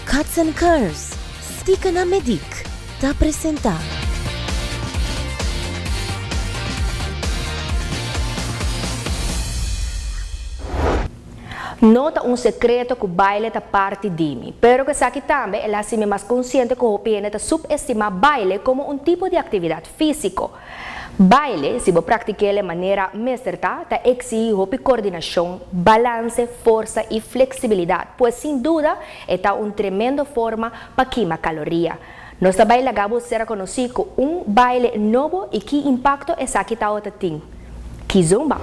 Cuts and Curves, Stica na Medic, te apresenta. Nota un secreto que o baile ta parte de mim, pero que aqui também ela se me mais consciente que o PN ta subestima baile como um tipo de atividade físico. Baile, se você praticar de maneira mestrada, ta exige coordenação, balance, força e flexibilidade, pois sem dúvida é uma tremenda forma para queimar caloria. Nossa baile acabou de ser conhecido como baile novo e que impacto essa aqui ta outra tem. Kizomba.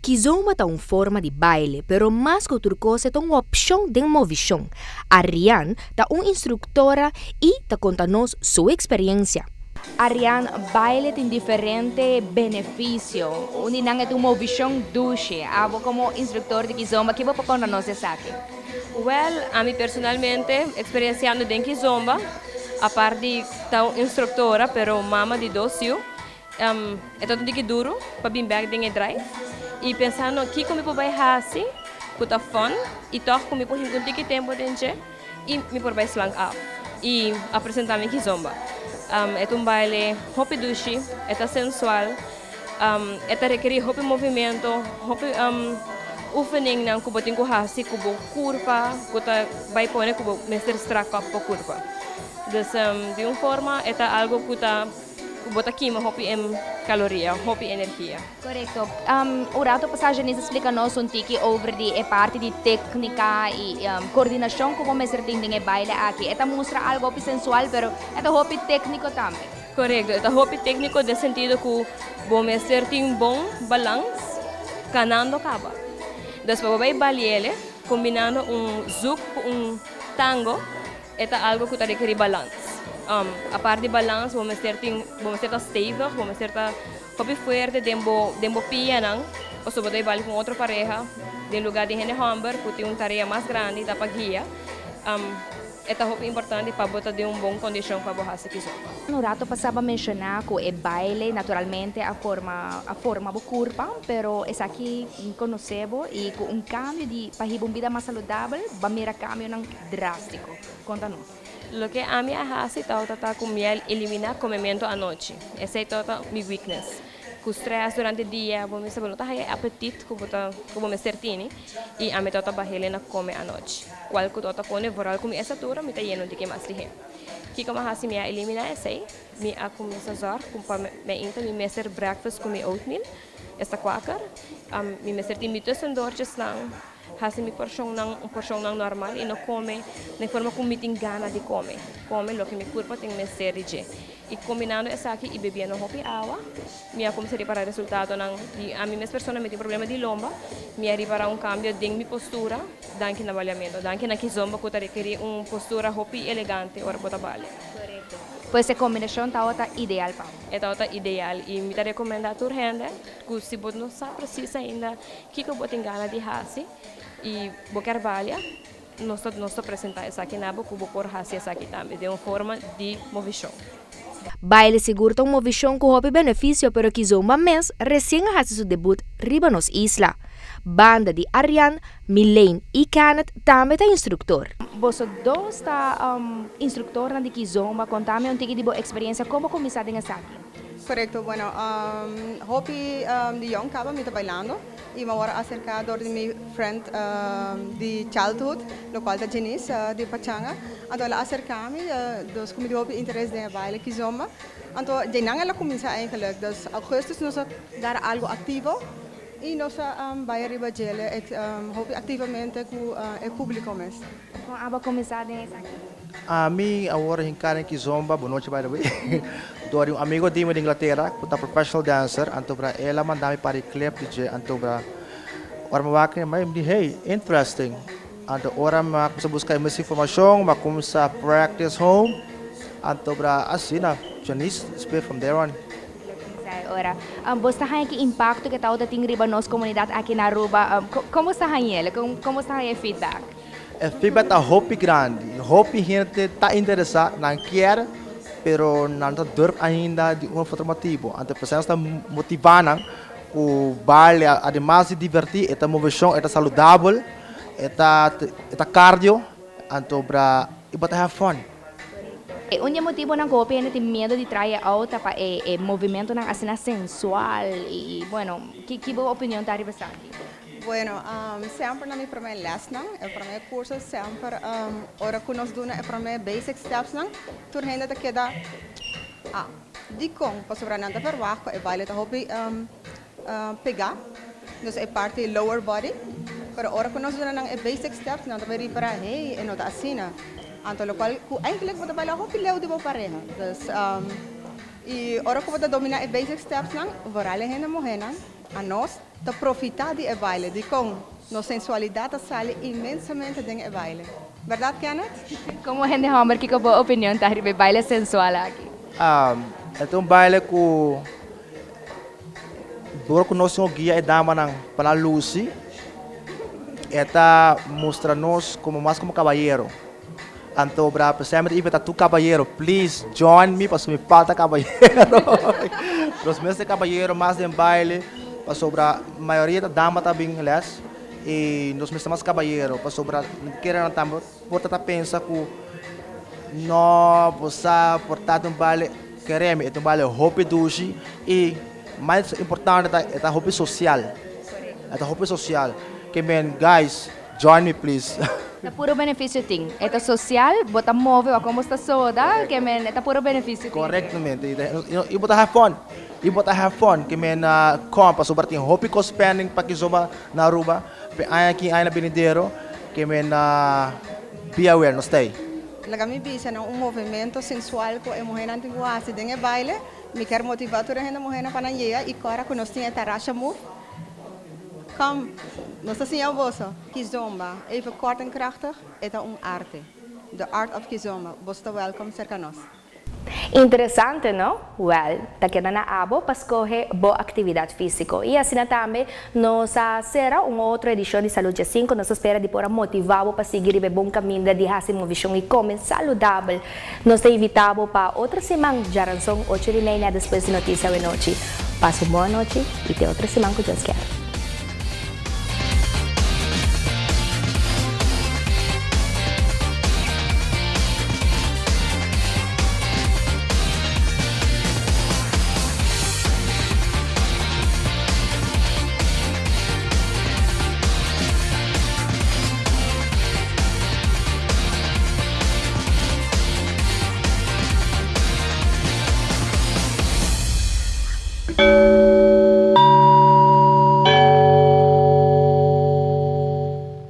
Kizomba é uma forma de baile, pero mais que outra coisa é uma opção de movição. A Rian é uma instrutora e está contando sua experiência. A Rian, baile tem diferentes benefícios. Uma é uma movição dulce. Como instrutor de Kizomba, que você pode contar-nos isso aqui? Well, a mim personalmente, experienciando em Kizomba, a parte de instrutora, pero mama de docio, é todo de duro para bem back de drive. E pensando aqui como eu vou assim, com a fun, e toco como eu vou encontrar que tempo dentro e me por vai slang up e apresentar-me Kizomba. É um baile hopi dushi, é sensual, é requerir hopi movimento, hopi oefening ng kuboting kuhasi, kubo curva, kuta vai pone kubo mestre strack up po curva. Dus de uma forma é algo kuta bota queima hopi caloria, hopi energia. Correto. O rato passagem nos explica-nos um tiki over a parte de técnica e coordenação como mestre tem baile aqui. Esta mostra algo sensual, pero é hopi técnico também. Correto. É hopi técnico no sentido que o mestre tem um bom balanço, canando cava. Depois vai baile, combinando zouk com tango, é algo que requer balanço. A parte de balanço, vamos ter stevig, vamos ter hobby forte, dembo pia não, ou se você vai com outra pareja, em lugar de gente hamburger, que tem uma tarefa mais grande, dá para guiar. É hobby importante para botar de uma boa condição para borrar esse Kizomba. No rato passava a mencionar que o baile, naturalmente, a forma curva, pero esse aqui conhecemos e com cambio de para uma vida mais saudável, vai cambio drástico. Conta-nos. Lo que a mim hace está com eliminar comimento à noite. Essa é toda minha weakness. Com stress durante o dia, vou me saber não tem apetite que vou me certini e a mim toda barriga na come à noite. Qual que toda pone voral com essa tura, me tá lleno de que mais lihe. Que como hace me eliminar essa, me a começar a com me inta me messer breakfast com me oatmeal, esta quaker, me messer ti mitos endorches lang. Hace mi porção não normal e não come de forma como me tem gana de comer. Come lo que meu corpo tem me serige. E combinando isso aqui e bebendo hopi água, me a começar para resultado não a mim mesma pessoa me tem problema de lomba, me a para cambio de minha postura, danke na avaliamento, danke na Kizomba que requer postura hopi elegante ora bota vale. Correto. Pois essa combinação está ideal para. Está ideal e me dá recomendar a gente que se você não sabe precisa ainda que você tem gana de fazer e você trabalha, nós apresentar isso aqui na boca, você fazer isso aqui também de uma forma de movição. Baile seguro uma movição com hobby benefício, pero Kizomba mês recém faz seu debut riba nos isla. Banda de Ariane, Milene e Kenneth também é instrutor. Você dois está instrutor de Kizomba, contame um pouco de boa experiência, como começaram nessa aqui? Correcto, bueno, hobby de young estaba me bailando y me ahora acercado de mi friend de childhood, lo cual de Janice de Pachanga, então ela acercame, dus como de hobby interesse de baile Kizomba, então de não ela começa eigenlijk, dus augustus nós dar algo ativo e nós vai arriba gele, hobby ativamente com o público mesmo. Como aba começar nessa aqui? A mim, agora em Karen Kizomba, boa noite, by the way. Dou um amigo de Inglaterra, que é professional dancer, então para ela mandar-me para o clip DJ, então para ora me mas me hey, interesting. Então ora me começa a buscar mais informação, me começa a practice home, então para assim, na Chinese, speak from there on. Ora, você tem que impacto que está tem riba nossa comunidade aqui na Aruba, como está ele? Como está o feedback? O feedback é hopi grande, hopi gente está interessada, não quer, pero não durf ainda de um formativo. Então, a pessoa está motivada, o baile, además de divertir, é movição, é saudável, é cardio, anto para ibata have fun. Unyo motivo ng kopya na medo de try out pa movimento ng asina sensual e bueno, que boa opinião tá sa aqui? Bueno, sempre na minha primeira les nang, o primeiro curso sempre ora que nós duna o primeiro basic steps nang, tur ainda te queda di kong para nada verwacht e baile te hobby pegar, dus é parte lower body, pero ora que nós duna nang e basic steps nang te para hey e nota asina. Anto lo qual eigenlijk wat baila hobby leu de bo pareja. Dus e ora que você domina e basic steps nang, varale hena mohena, a nós te profitar de e baile, de com no sensualidade sale imensamente de e baile. Verdade, Kenneth? Como gente Homer que boa opinião tá ribe baile sensual aqui? Ito um baile ko duro ko nós guia e dama ng para Lucy. Eta mostra nós como mais como caballero. Anto bra, sempre ibeta tu caballero, please join me, paso me falta caballero. Los meses de caballero mais de baile, paso bra, maioria da dama tá bem les. E nos meses mais caballero, paso bra, queira não tambo, porta tá pensa que no, você portar um baile, queremos, é um baile hobby dushi e mais importante é hobby social. É hobby social. Que men guys, join me please. Tá puro benefício ting. Ito social, bota móvel, como está soda, que men, ito puro benefício ting. Correctamente. E bota have fun. E bota have fun. Que men compa sobre tem hobby co spending pa kisoba na Aruba. Pe ay aqui ay na Benedero. Que men be aware, no stay. Lagami bisa ng movimento sensual ko e mohena antigua si dinge baile, mi quer motivar tu renda mohena pananyeya e cora que nós tinha tarasha move. Kom, nós assim ao bosso, kizomba, even kort en krachtig, het is arte. The art of kizomba, bosta welcome cerca nós. Interessante, não? Well, tá querendo na abo para escolher boa atividade física. E assim também, nós será uma outra edição de Saúde 5, nós espera de por motivar para seguir o bom caminho de fazer uma visão e comer saudável. Nós te invitamos para outra semana, já são 8h30 depois de notícia da noite. Passe boa noite e até outra semana que Deus quer.